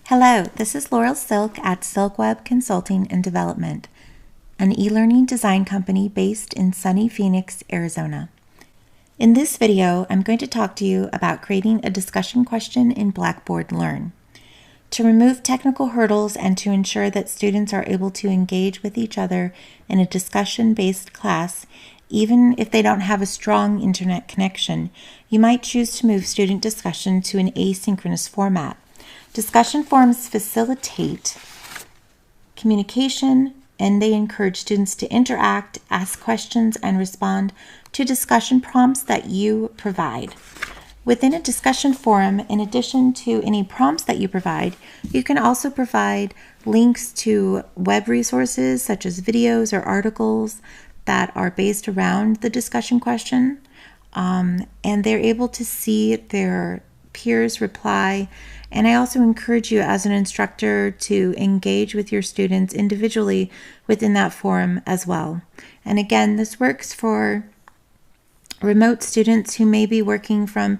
Hello, this is Laurel Silk at Silk Web Consulting and Development, an e-learning design company based in sunny Phoenix, Arizona. In this video, I'm going to talk to you about creating a discussion question in Blackboard Learn. To remove technical hurdles and to ensure that students are able to engage with each other in a discussion-based class, even if they don't have a strong internet connection, you might choose to move student discussion to an asynchronous format. Discussion forums facilitate communication, and they encourage students to interact, ask questions, and respond to discussion prompts that you provide. Within a discussion forum, in addition to any prompts that you provide, you can also provide links to web resources such as videos or articles that are based around the discussion question, and they're able to see their peers reply. And I also encourage you as an instructor to engage with your students individually within that forum as well. And again, this works for remote students who may be working from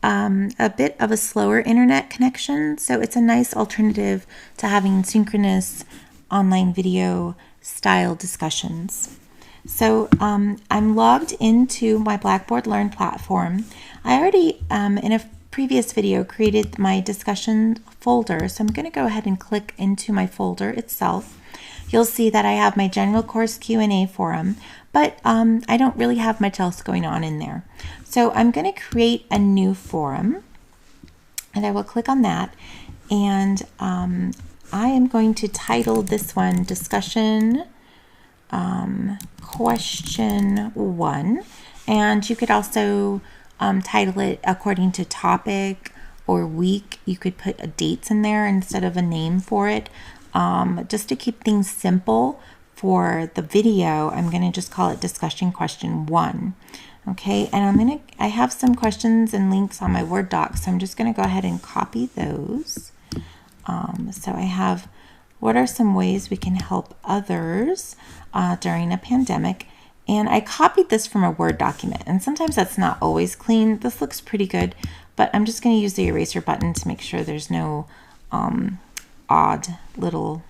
a bit of a slower internet connection. So it's a nice alternative to having synchronous online video style discussions. So I'm logged into my Blackboard Learn platform. I already, in a previous video, created my discussion folder. So I'm going to go ahead and click into my folder itself. You'll see that I have my general course Q&A forum, but I don't really have much else going on in there. So I'm going to create a new forum, and I will click on that, and I am going to title this one Discussion Question 1, and you could also title it according to topic or week. You could put dates in there instead of a name for it. Just to keep things simple for the video, I'm going to just call it Discussion Question 1. Okay, and I have some questions and links on my Word doc, so I'm just going to go ahead and copy those. So I have, what are some ways we can help others during a pandemic? And I copied this from a Word document, and sometimes that's not always clean. This looks pretty good, but I'm just going to use the eraser button to make sure there's no odd little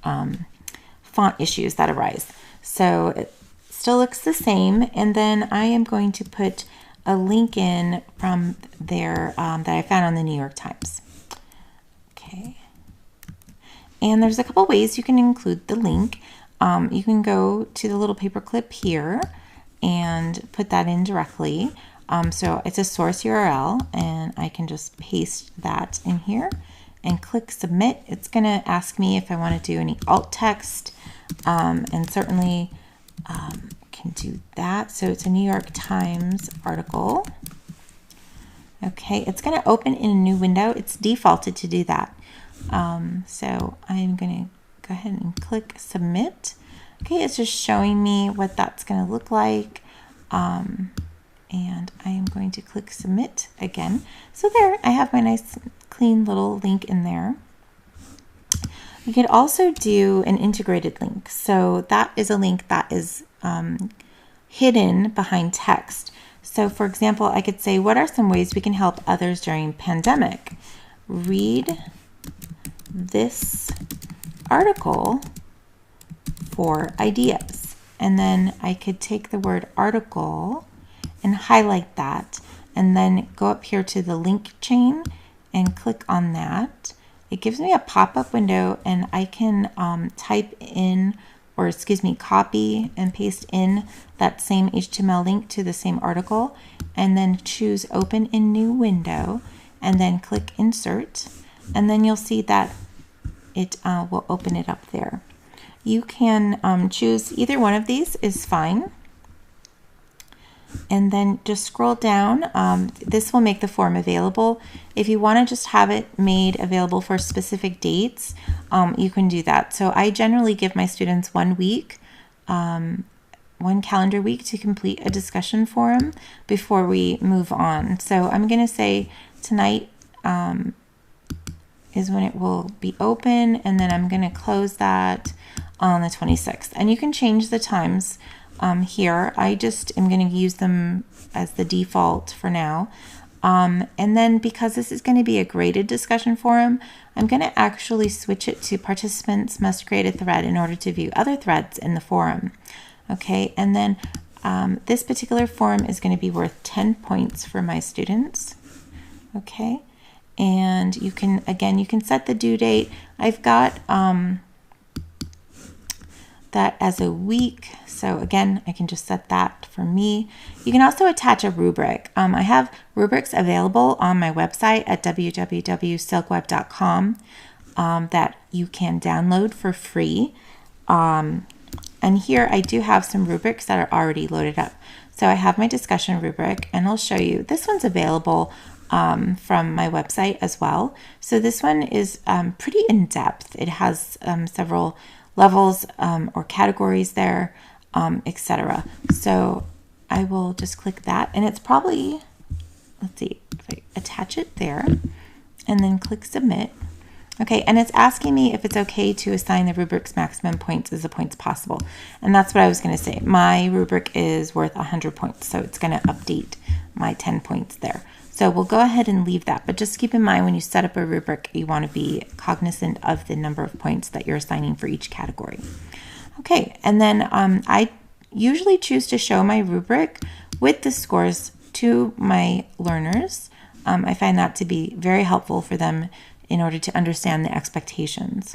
font issues that arise. So it still looks the same, and then I am going to put a link in from there that I found on the New York Times. Okay, and there's a couple ways you can include the link. You can go to the little paperclip here and put that in directly. So it's a source URL, and I can just paste that in here and click submit. It's going to ask me if I want to do any alt text, and certainly can do that. So it's a New York Times article. Okay, it's going to open in a new window. It's defaulted to do that. So I'm going to go ahead and click submit. Okay, it's just showing me what that's going to look like. And I am going to click submit again. So there, I have my nice clean little link in there. You could also do an integrated link. So that is a link that is hidden behind text. So for example, I could say, what are some ways we can help others during pandemic? Read this article for ideas. And then I could take the word article and highlight that, and then go up here to the link chain and click on that. It gives me a pop-up window, and I can type in, or excuse me, copy and paste in that same HTML link to the same article, and then choose open in new window, and then click insert, and then you'll see that it will open it up there. You can choose either one of these is fine. And then just scroll down. This will make the form available. If you want to just have it made available for specific dates, you can do that. So I generally give my students 1 week, 1 calendar week to complete a discussion forum before we move on. So I'm going to say tonight is when it will be open, and then I'm going to close that on the 26th. And you can change the times here. I just am going to use them as the default for now. And then because this is going to be a graded discussion forum, I'm going to actually switch it to participants must create a thread in order to view other threads in the forum. Okay, and then this particular forum is going to be worth 10 points for my students. Okay, and you can, again, you can set the due date. I've got that as a week. So again, I can just set that for me. You can also attach a rubric. I have rubrics available on my website at www.silkweb.com that you can download for free. And here I do have some rubrics that are already loaded up. So I have my discussion rubric, and I'll show you. This one's available from my website as well. So this one is pretty in-depth. It has several levels or categories there, etc. So I will just click that, and it's probably, let's see, if I attach it there and then click submit. Okay, and it's asking me if it's okay to assign the rubric's maximum points as the points possible. And that's what I was going to say. My rubric is worth 100 points, so it's going to update my 10 points there. So we'll go ahead and leave that, but just keep in mind when you set up a rubric, you want to be cognizant of the number of points that you're assigning for each category. Okay, and then I usually choose to show my rubric with the scores to my learners. I find that to be very helpful for them in order to understand the expectations.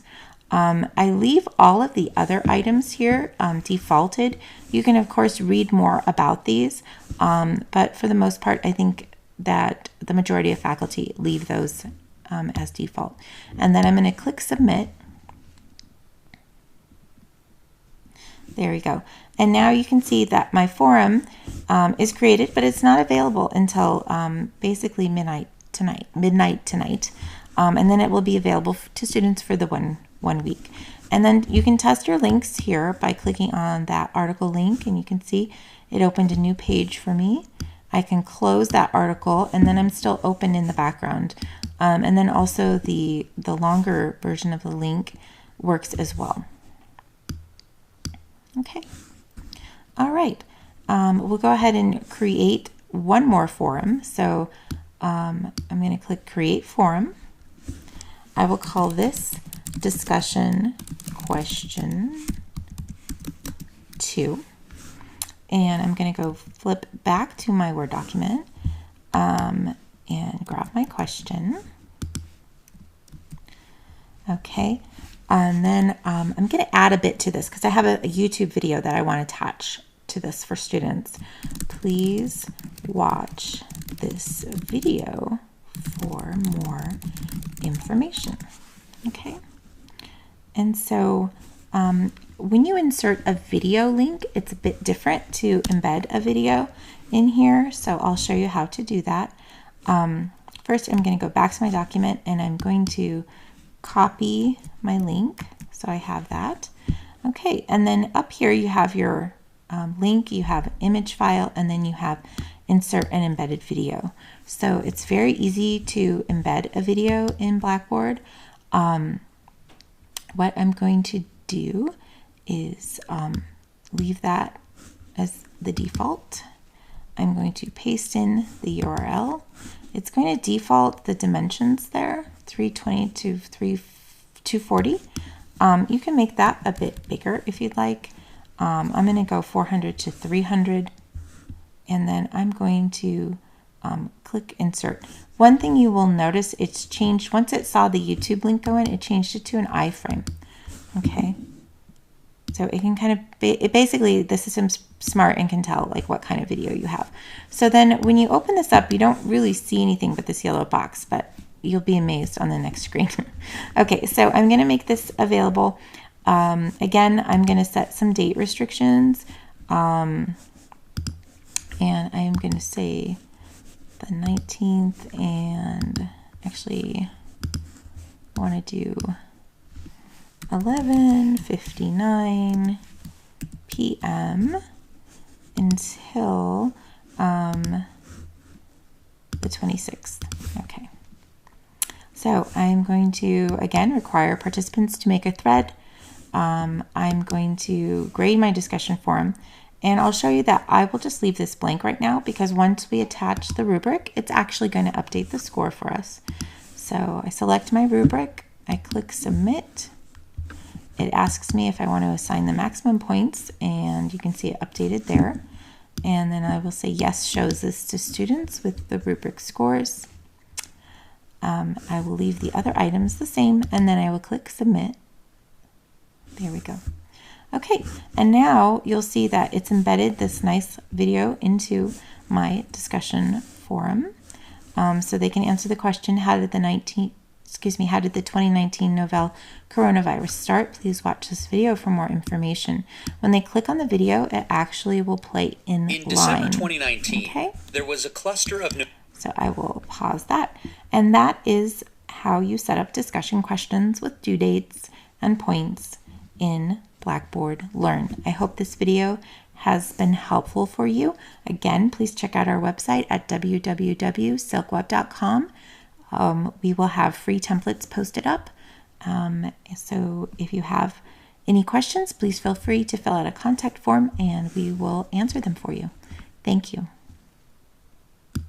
I leave all of the other items here defaulted. You can, of course, read more about these, but for the most part, I think that the majority of faculty leave those as default. And then I'm going to click submit. There we go. And now you can see that my forum is created, but it's not available until basically midnight tonight. And then it will be available to students for the one week. And then you can test your links here by clicking on that article link, and you can see it opened a new page for me. I can close that article, and then I'm still open in the background. And then also the longer version of the link works as well. Okay. All right. We'll go ahead and create one more forum. So I'm going to click Create Forum. I will call this Discussion Question 2. And I'm going to go flip back to my Word document and grab my question. Okay, and then I'm going to add a bit to this because I have a YouTube video that I want to attach to this for students. Please watch this video for more information. Okay, and so when you insert a video link, it's a bit different to embed a video in here. So I'll show you how to do that. First, I'm going to go back to my document, and I'm going to copy my link. So I have that. Okay, and then up here you have your link, you have image file, and then you have insert an embedded video. So it's very easy to embed a video in Blackboard. What I'm going to do is leave that as the default. I'm going to paste in the URL. It's going to default the dimensions there, 320 to 240. You can make that a bit bigger if you'd like. I'm going to go 400 to 300, and then I'm going to click insert. One thing you will notice, it's changed once it saw the YouTube link go in, it changed it to an iframe. Okay. So it can kind of, basically the system's smart and can tell like what kind of video you have. So then when you open this up, you don't really see anything but this yellow box, but you'll be amazed on the next screen. Okay, so I'm going to make this available. Again, I'm going to set some date restrictions. And I am going to say the 19th, and actually I want to do 11:59 p.m. until the 26th. Okay. So I'm going to, again, require participants to make a thread. I'm going to grade my discussion forum, And I'll show you that I will just leave this blank right now because once we attach the rubric, it's actually going to update the score for us. So I select my rubric, I click submit. It asks me if I want to assign the maximum points, and you can see it updated there. And then I will say yes, shows this to students with the rubric scores. I will leave the other items the same, and then I will click submit. There we go. Okay, and now you'll see that it's embedded this nice video into my discussion forum. So they can answer the question, how did the 2019 novel coronavirus start? Please watch this video for more information. When they click on the video, it actually will play in line. In December 2019, okay? There was a cluster of... So I will pause that. And that is how you set up discussion questions with due dates and points in Blackboard Learn. I hope this video has been helpful for you. Again, please check out our website at www.silkweb.com. We will have free templates posted up. So if you have any questions, please feel free to fill out a contact form and we will answer them for you. Thank you.